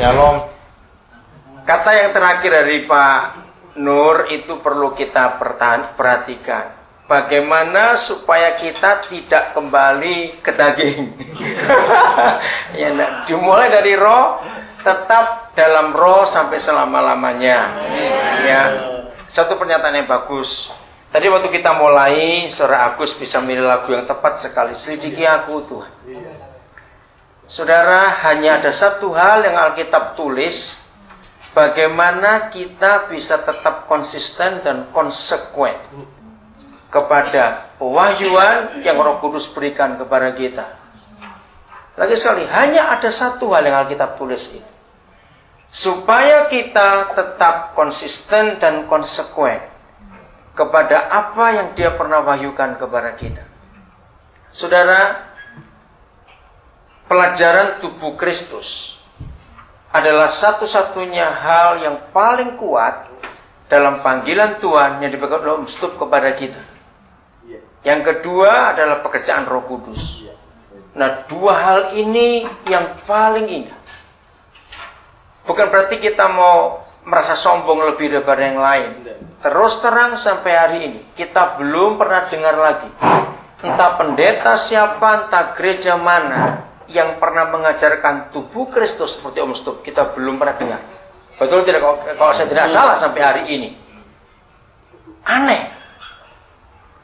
Shalom. Kata yang terakhir dari Pak Nur itu perlu kita perhatikan. Bagaimana supaya kita tidak kembali ke daging. Ya, dimulai dari roh, tetap dalam roh sampai selama-lamanya. Ya, satu pernyataan yang bagus. Tadi waktu kita mulai, Saudara Agus bisa milih lagu yang tepat sekali. Selidiki aku Tuhan. Saudara, hanya ada satu hal yang Alkitab tulis. Bagaimana kita bisa tetap konsisten dan konsekuen kepada pewahyuan yang Roh Kudus berikan kepada kita. Lagi sekali, hanya ada satu hal yang Alkitab tulis itu. Supaya kita tetap konsisten dan konsekuen kepada apa yang Dia pernah wahyukan kepada kita. Saudara, pelajaran tubuh Kristus adalah satu-satunya hal yang paling kuat dalam panggilan Tuhan yang diberikan oleh Stup kepada kita. Yang kedua adalah pekerjaan Roh Kudus. Nah, dua hal ini yang paling indah. Bukan berarti kita mau merasa sombong lebih daripada yang lain. Terus terang sampai hari ini kita belum pernah dengar lagi, entah pendeta siapa, entah gereja mana yang pernah mengajarkan tubuh Kristus seperti Om Stup. Kita belum pernah dengar. Betul tidak? Kalau saya tidak salah sampai hari ini. Aneh.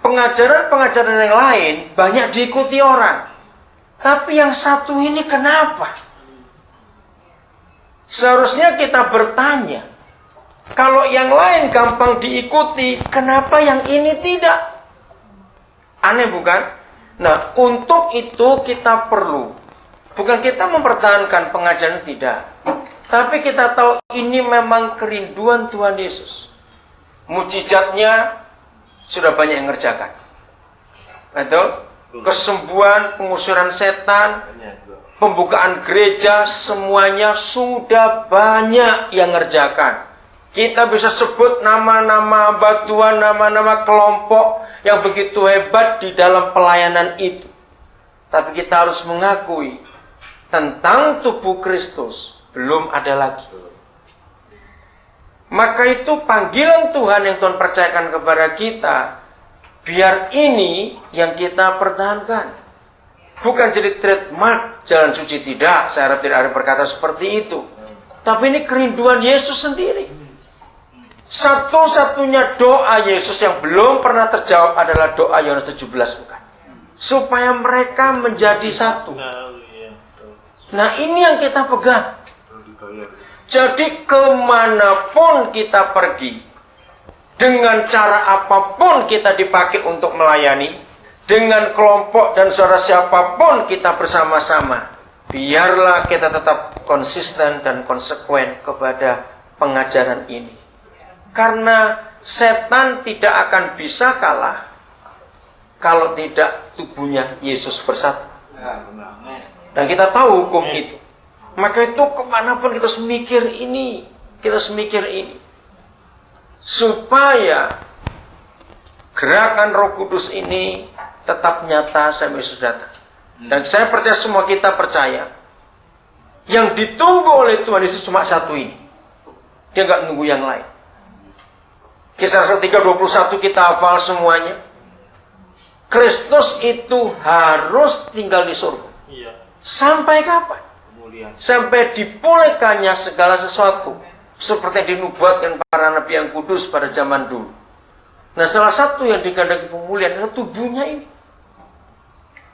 Pengajaran-pengajaran yang lain banyak diikuti orang. Tapi yang satu ini kenapa? Seharusnya kita bertanya, kalau yang lain gampang diikuti, kenapa yang ini tidak? Aneh bukan? Nah, untuk itu kita perlu, bukan kita mempertahankan pengajaran, tidak, tapi kita tahu ini memang kerinduan Tuhan Yesus. Mujizatnya sudah banyak yang ngerjakan. Betul? Kesembuhan, pengusiran setan, pembukaan gereja, semuanya sudah banyak yang ngerjakan. Kita bisa sebut nama-nama batuan, nama-nama kelompok yang begitu hebat di dalam pelayanan itu. Tapi kita harus mengakui, tentang tubuh Kristus belum ada lagi. Maka itu panggilan Tuhan yang Tuhan percayakan kepada kita, biar ini yang kita pertahankan. Bukan jadi trademark jalan suci, tidak. Saya harap tidak ada berkata seperti itu. Tapi ini kerinduan Yesus sendiri. Satu-satunya doa Yesus yang belum pernah terjawab adalah doa Yohanes 17, bukan? Supaya mereka menjadi satu. Nah, ini yang kita pegang. Jadi kemanapun kita pergi, dengan cara apapun kita dipakai untuk melayani, dengan kelompok dan saudara siapapun kita bersama-sama, biarlah kita tetap konsisten dan konsekuen kepada pengajaran ini. Karena setan tidak akan bisa kalah kalau tidak tubuhnya Yesus bersatu. Dan kita tahu hukum itu. Maka itu kemanapun kita harus mikir ini. Kita harus mikir ini. Supaya gerakan Roh Kudus ini tetap nyata sampai Yesus datang. Dan saya percaya semua kita percaya, yang ditunggu oleh Tuhan Yesus cuma satu ini. Dia nggak nunggu yang lain. Kisah 3:21 kita hafal semuanya. Kristus itu harus tinggal di surga. Sampai kapan? Sampai dipulihkannya segala sesuatu, seperti yang dinubuatkan para nabi yang kudus pada zaman dulu. Nah, salah satu yang digandaki pemulihan adalah tubuhnya ini.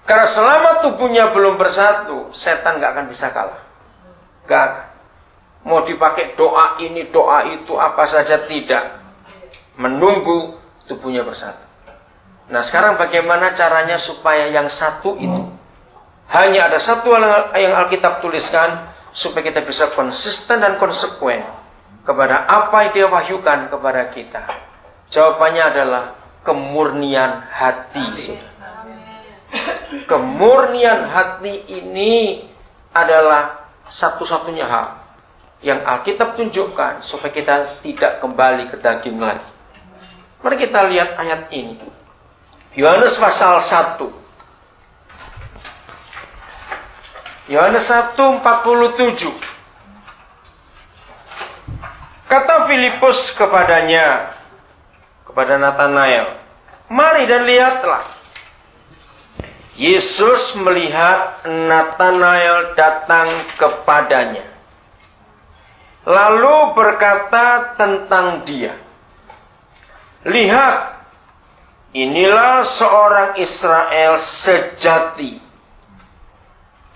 Karena selama tubuhnya belum bersatu, setan gak akan bisa kalah. Gak akan. Mau dipakai doa ini, doa itu, apa saja, tidak. Menunggu tubuhnya bersatu. Nah, sekarang bagaimana caranya supaya yang satu itu, hanya ada satu hal yang Alkitab tuliskan, supaya kita bisa konsisten dan konsekuen kepada apa yang Dia wahyukan kepada kita. Jawabannya adalah kemurnian hati. Kemurnian hati ini adalah satu-satunya hal yang Alkitab tunjukkan supaya kita tidak kembali ke daging lagi. Mari kita lihat ayat ini. Yohanes pasal 1. Yohanes 1:47. Kata Filipus kepadanya, kepada Natanael, mari dan lihatlah. Yesus melihat Natanael datang kepadanya, lalu berkata tentang dia, lihat, inilah seorang Israel sejati,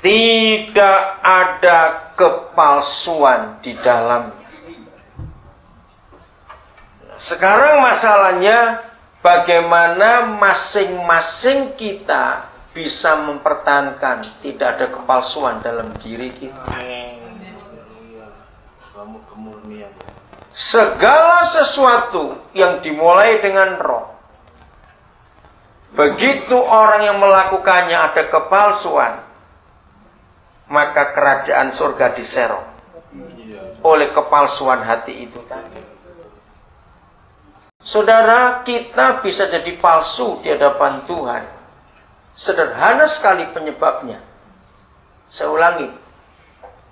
tidak ada kepalsuan di dalamnya. Sekarang masalahnya, bagaimana masing-masing kita bisa mempertahankan tidak ada kepalsuan dalam diri kita. Segala sesuatu yang dimulai dengan roh, begitu orang yang melakukannya ada kepalsuan, maka kerajaan surga diserong oleh kepalsuan hati itu tadi. Saudara, kita bisa jadi palsu di hadapan Tuhan. Sederhana sekali penyebabnya. Saya ulangi.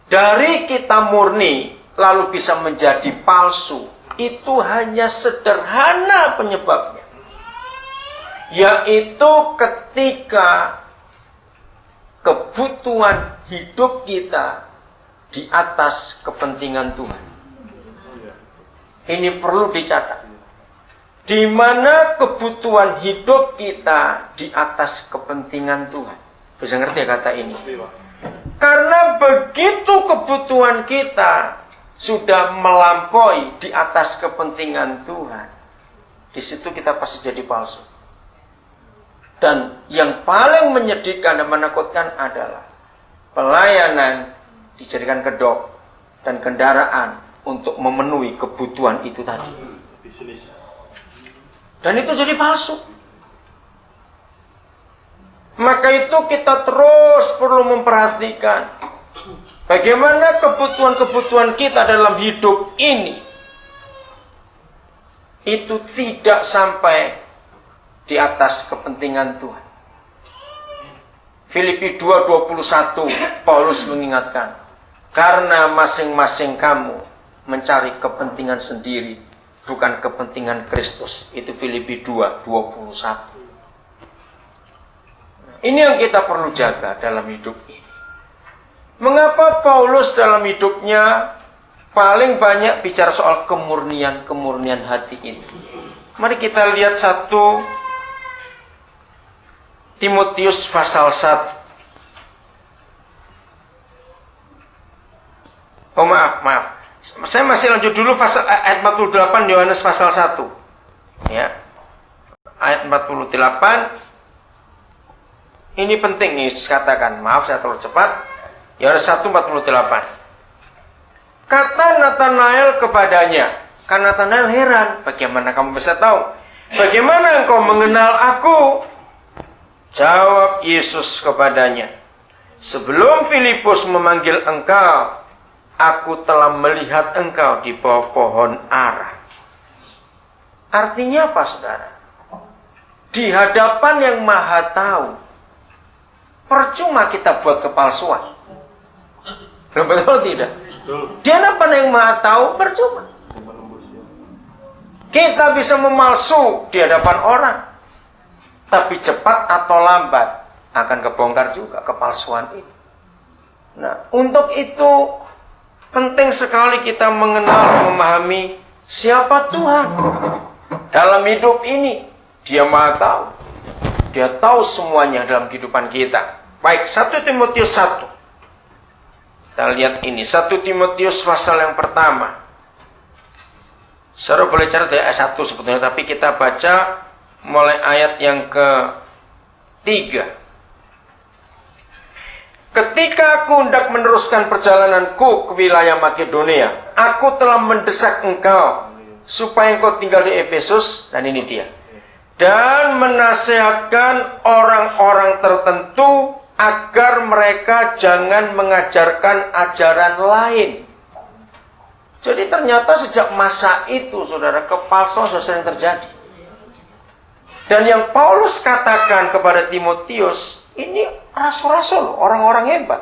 Dari kita murni lalu bisa menjadi palsu, itu hanya sederhana penyebabnya. Yaitu ketika kebutuhan hidup kita di atas kepentingan Tuhan. Ini perlu dicatat. Di mana kebutuhan hidup kita di atas kepentingan Tuhan. Bisa ngerti ya kata ini? Karena begitu kebutuhan kita sudah melampaui di atas kepentingan Tuhan, di situ kita pasti jadi palsu. Dan yang paling menyedihkan dan menakutkan adalah pelayanan dijadikan kedok dan kendaraan untuk memenuhi kebutuhan itu tadi. Dan itu jadi palsu. Maka itu kita terus perlu memperhatikan bagaimana kebutuhan-kebutuhan kita dalam hidup ini itu tidak sampai di atas kepentingan Tuhan. Filipi 2:21 Paulus mengingatkan, karena masing-masing kamu mencari kepentingan sendiri, bukan kepentingan Kristus. Itu Filipi 2:21. Ini yang kita perlu jaga dalam hidup ini. Mengapa Paulus dalam hidupnya paling banyak bicara soal kemurnian hati ini? Mari kita lihat 1 Timotius pasal 1. Oh maaf. Saya masih lanjut dulu ayat 48 Yohanes pasal 1. Ya. Ayat 48. Ini penting nih katakan. Maaf saya terlalu cepat. Yohanes 1:48. Kata Natanael kepadanya. Kan Natanael heran, bagaimana kamu bisa tahu? Bagaimana engkau mengenal aku? Jawab Yesus kepadanya, sebelum Filipus memanggil engkau, aku telah melihat engkau di bawah pohon ara. Artinya apa, saudara? Di hadapan yang maha tahu, percuma kita buat kepalsuan. Betul tidak? Di hadapan yang maha tahu, percuma. Kita bisa memalsu di hadapan orang, tapi cepat atau lambat akan kebongkar juga kepalsuan itu. Nah, untuk itu penting sekali kita mengenal, memahami siapa Tuhan dalam hidup ini. Dia maha tahu. Dia tahu semuanya dalam kehidupan kita. Baik, 1 Timotius 1. Kita lihat ini, 1 Timotius pasal yang pertama. Saudara boleh catat dari ayat 1 sebetulnya, tapi kita baca mulai ayat yang ke-3. Ketika aku hendak meneruskan perjalananku ke wilayah Makedonia, aku telah mendesak engkau supaya engkau tinggal di Efesus, dan ini dia, dan menasihatkan orang-orang tertentu agar mereka jangan mengajarkan ajaran lain. Jadi ternyata sejak masa itu, saudara, kepalsuan sudah sering terjadi. Dan yang Paulus katakan kepada Timotius, ini rasul-rasul, orang-orang hebat.